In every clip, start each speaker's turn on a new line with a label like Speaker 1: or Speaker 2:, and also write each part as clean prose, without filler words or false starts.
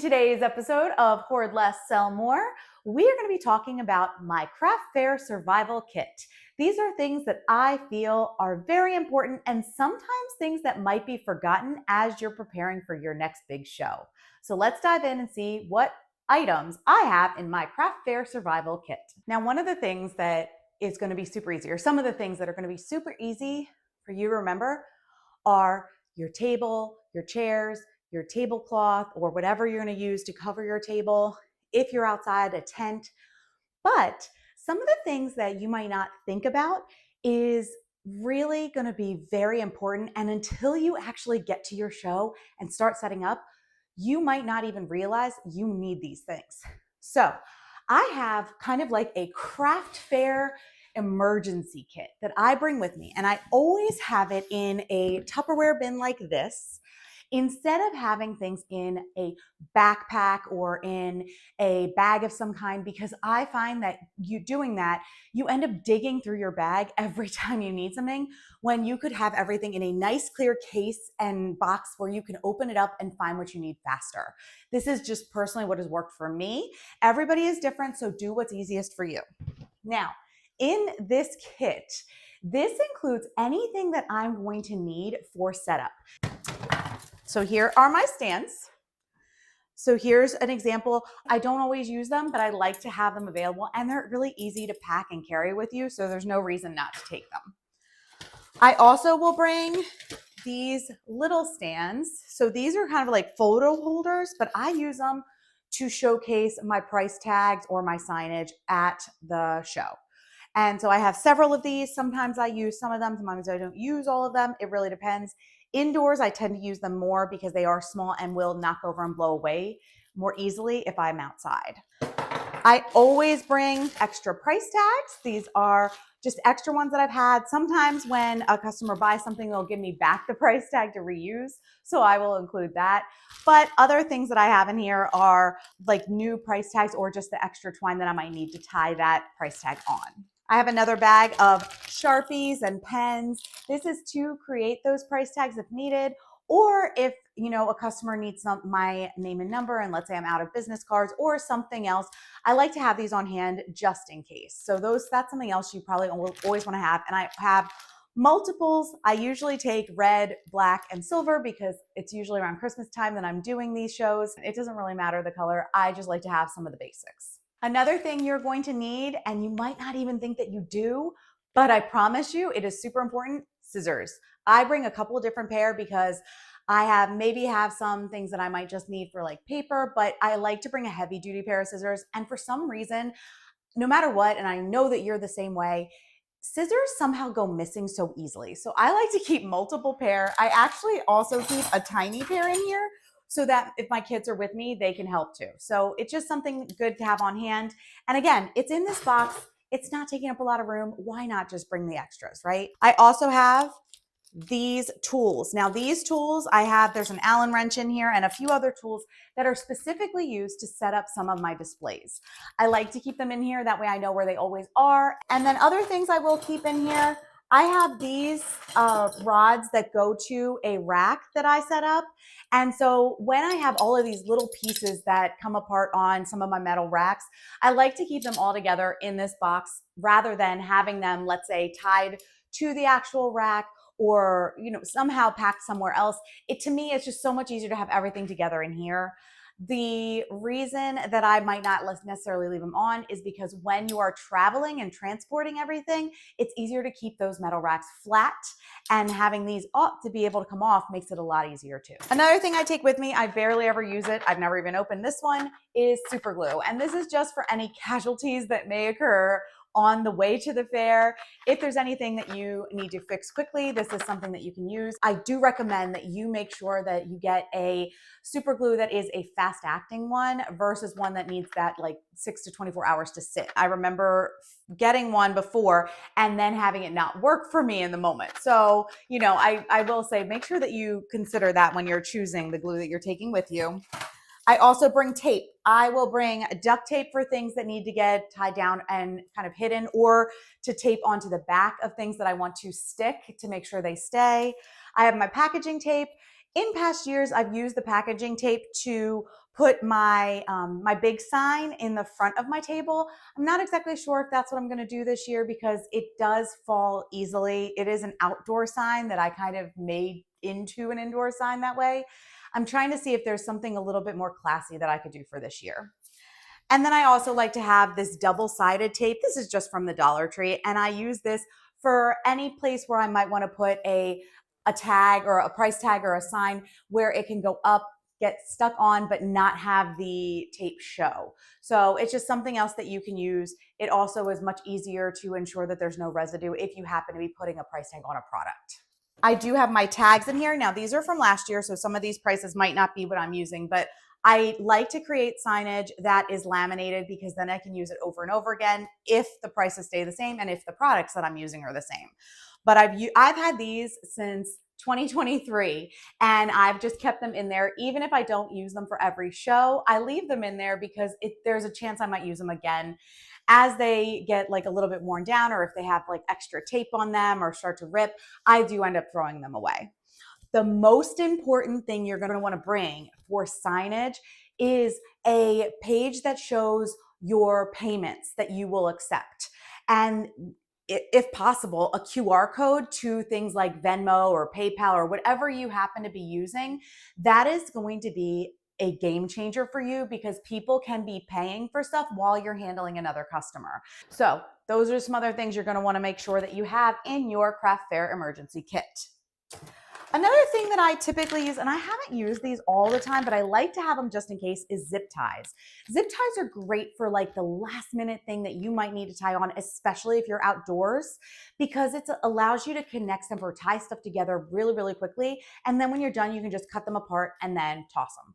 Speaker 1: today's episode of Hoard Less, Sell More, we are going to be talking about my craft fair survival kit. These are things that I feel are very important and sometimes things that might be forgotten as you're preparing for your next big show. So let's dive in and see what items I have in my craft fair survival kit. Now, one of the things that is going to be super easy, or some of the things that are going to be super easy for you to remember, are your table, your chairs, your tablecloth, or whatever you're going to use to cover your table if you're outside a tent. But some of the things that you might not think about is really going to be very important. And until you actually get to your show and start setting up, you might not even realize you need these things. So I have kind of like a craft fair emergency kit that I bring with me. And I always have it in a Tupperware bin like this, instead of having things in a backpack or in a bag of some kind, because I find that you doing that, you end up digging through your bag every time you need something, when you could have everything in a nice clear case and box where you can open it up and find what you need faster. This is just personally what has worked for me. Everybody is different, so do what's easiest for you. Now, in this kit, this includes anything that I'm going to need for setup. So here are my stands. So here's an example. I don't always use them, but I like to have them available, and they're really easy to pack and carry with you, so there's no reason not to take them. I also will bring these little stands. So these are kind of like photo holders, but I use them to showcase my price tags or my signage at the show. And so I have several of these. Sometimes I use some of them, sometimes I don't use all of them. It really depends. Indoors, I tend to use them more because they are small and will knock over and blow away more easily if I'm outside. I always bring extra price tags. These are just extra ones that I've had. Sometimes when a customer buys something, they'll give me back the price tag to reuse, so I will include that. But other things that I have in here are like new price tags or just the extra twine that I might need to tie that price tag on. I have another bag of Sharpies and pens. This is to create those price tags if needed, or if a customer needs my name and number, and let's say I'm out of business cards or something else, I like to have these on hand just in case. So that's something else you probably always want to have. And I have multiples. I usually take red, black, and silver because it's usually around Christmas time that I'm doing these shows. It doesn't really matter the color. I just like to have some of the basics. Another thing you're going to need, and you might not even think that you do, but I promise you it is super important: scissors. I bring a couple of different pair because I maybe have some things that I might just need for like paper, but I like to bring a heavy duty pair of scissors. And for some reason, no matter what, and I know that you're the same way, scissors somehow go missing so easily. So I like to keep multiple pair. I actually also keep a tiny pair in here so that if my kids are with me, they can help too. So it's just something good to have on hand. And again, it's in this box. It's not taking up a lot of room. Why not just bring the extras, right? I also have these tools. Now these tools there's an Allen wrench in here and a few other tools that are specifically used to set up some of my displays. I like to keep them in here. That way I know where they always are. And then other things I will keep in here, I have these rods that go to a rack that I set up. And so when I have all of these little pieces that come apart on some of my metal racks, I like to keep them all together in this box rather than having them, let's say, tied to the actual rack or somehow packed somewhere else. To me, it's just so much easier to have everything together in here. The reason that I might not necessarily leave them on is because when you are traveling and transporting everything, it's easier to keep those metal racks flat, and having these up to be able to come off makes it a lot easier too. Another thing I take with me, I barely ever use it, I've never even opened this one, is super glue. And this is just for any casualties that may occur on the way to the fair. If there's anything that you need to fix quickly, this is something that you can use. I do recommend that you make sure that you get a super glue that is a fast acting one versus one that needs that like 6 to 24 hours to sit. I remember getting one before and then having it not work for me in the moment. So, I will say, make sure that you consider that when you're choosing the glue that you're taking with you. I also bring tape. I will bring duct tape for things that need to get tied down and kind of hidden, or to tape onto the back of things that I want to stick to make sure they stay. I have my packaging tape. In past years, I've used the packaging tape to put my my big sign in the front of my table. I'm not exactly sure if that's what I'm going to do this year because it does fall easily. It is an outdoor sign that I kind of made into an indoor sign that way. I'm trying to see if there's something a little bit more classy that I could do for this year. And then I also like to have this double-sided tape. This is just from the Dollar Tree, and I use this for any place where I might want to put a tag or a price tag or a sign where it can go up, get stuck on, but not have the tape show. So it's just something else that you can use. It also is much easier to ensure that there's no residue if you happen to be putting a price tag on a product. I do have my tags in here. Now, these are from last year, so some of these prices might not be what I'm using, but I like to create signage that is laminated because then I can use it over and over again if the prices stay the same and if the products that I'm using are the same. But I've had these since 2023 and I've just kept them in there. Even if I don't use them for every show, I leave them in there because there's a chance I might use them again as they get like a little bit worn down, or if they have like extra tape on them or start to rip, I do end up throwing them away. The most important thing you're going to want to bring for signage is a page that shows your payments that you will accept. And if possible, a QR code to things like Venmo or PayPal or whatever you happen to be using. That is going to be a game changer for you because people can be paying for stuff while you're handling another customer. So those are some other things you're going to want to make sure that you have in your craft fair emergency kit. Another thing that I typically use, and I haven't used these all the time, but I like to have them just in case, is zip ties. Zip ties are great for like the last minute thing that you might need to tie on, especially if you're outdoors, because it allows you to connect stuff or tie stuff together really, really quickly. And then when you're done, you can just cut them apart and then toss them.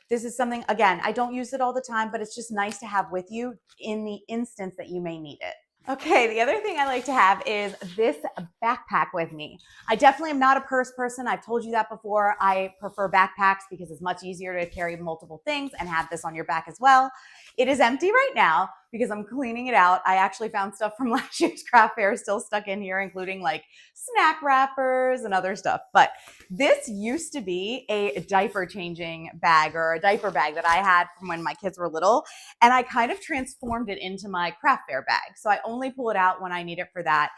Speaker 1: This is something, again, I don't use it all the time, but it's just nice to have with you in the instance that you may need it. Okay, the other thing I like to have is this backpack with me. I definitely am not a purse person. I've told you that before. I prefer backpacks because it's much easier to carry multiple things and have this on your back as well. It is empty right now because I'm cleaning it out. I actually found stuff from last year's craft fair still stuck in here, including like snack wrappers and other stuff. But this used to be a diaper changing bag or a diaper bag that I had from when my kids were little. And I kind of transformed it into my craft fair bag. So I only pull it out when I need it for that.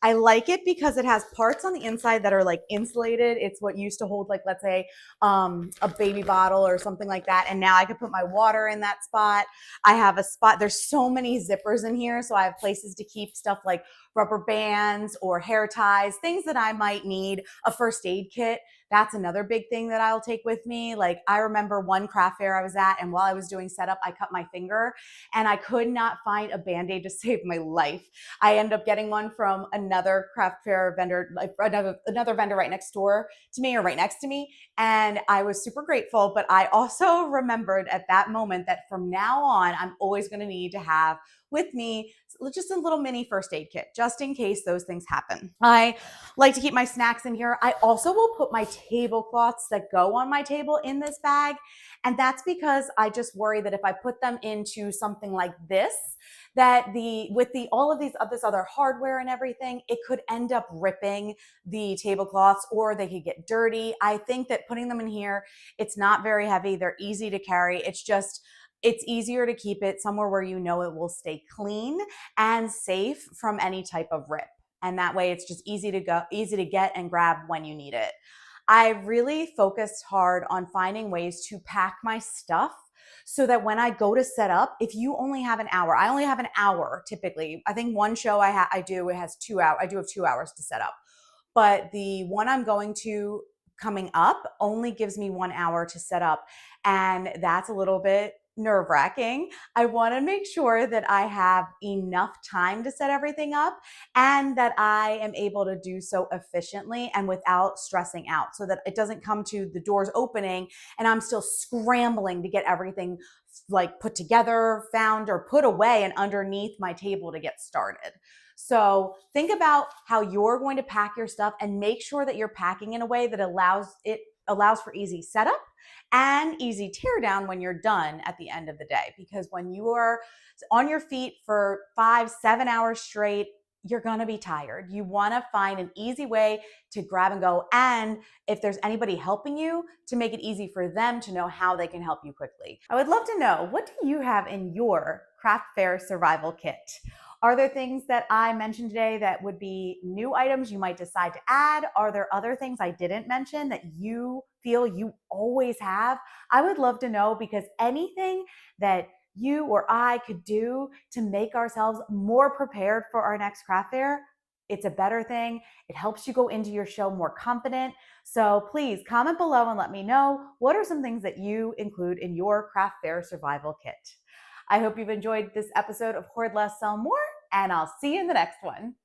Speaker 1: I like it because it has parts on the inside that are like insulated. It's what used to hold like, let's say, a baby bottle or something like that. And now I could put my water in that spot. I have a spot. There's so many zippers in here. So I have places to keep stuff like rubber bands or hair ties, things that I might need, a first aid kit. That's another big thing that I'll take with me. Like I remember one craft fair I was at, and while I was doing setup, I cut my finger and I could not find a Band-Aid to save my life. I ended up getting one from another craft fair vendor, like another vendor right next door to me or right next to me. And I was super grateful, but I also remembered at that moment that from now on, I'm always going to need to have with me just a little mini first aid kit, just in case those things happen. I like to keep my snacks in here. I also will put my tablecloths that go on my table in this bag. And that's because I just worry that if I put them into something like this, that with all of this other hardware and everything, it could end up ripping the tablecloths or they could get dirty. I think that putting them in here, it's not very heavy. They're easy to carry. It's easier to keep it somewhere where you know it will stay clean and safe from any type of rip. And that way it's just easy to get and grab when you need it. I really focused hard on finding ways to pack my stuff so that when I go to set up, if you only have an hour, I only have an hour typically. I think one show it has 2 hours. I do have 2 hours to set up. But the one I'm going to coming up only gives me 1 hour to set up. And that's a little bit nerve-wracking. I want to make sure that I have enough time to set everything up and that I am able to do so efficiently and without stressing out, so that it doesn't come to the doors opening and I'm still scrambling to get everything like put together, found, or put away and underneath my table to get started. So think about how you're going to pack your stuff and make sure that you're packing in a way that allows for easy setup and easy tear down when you're done at the end of the day. Because when you are on your feet for 5-7 hours straight, you're going to be tired. You want to find an easy way to grab and go. And if there's anybody helping you, to make it easy for them to know how they can help you quickly. I would love to know, what do you have in your craft fair survival kit? Are there things that I mentioned today that would be new items you might decide to add? Are there other things I didn't mention that you feel you always have? I would love to know, because anything that you or I could do to make ourselves more prepared for our next craft fair, it's a better thing. It helps you go into your show more confident. So please comment below and let me know, what are some things that you include in your craft fair survival kit? I hope you've enjoyed this episode of Hoard Less, Sell More, and I'll see you in the next one.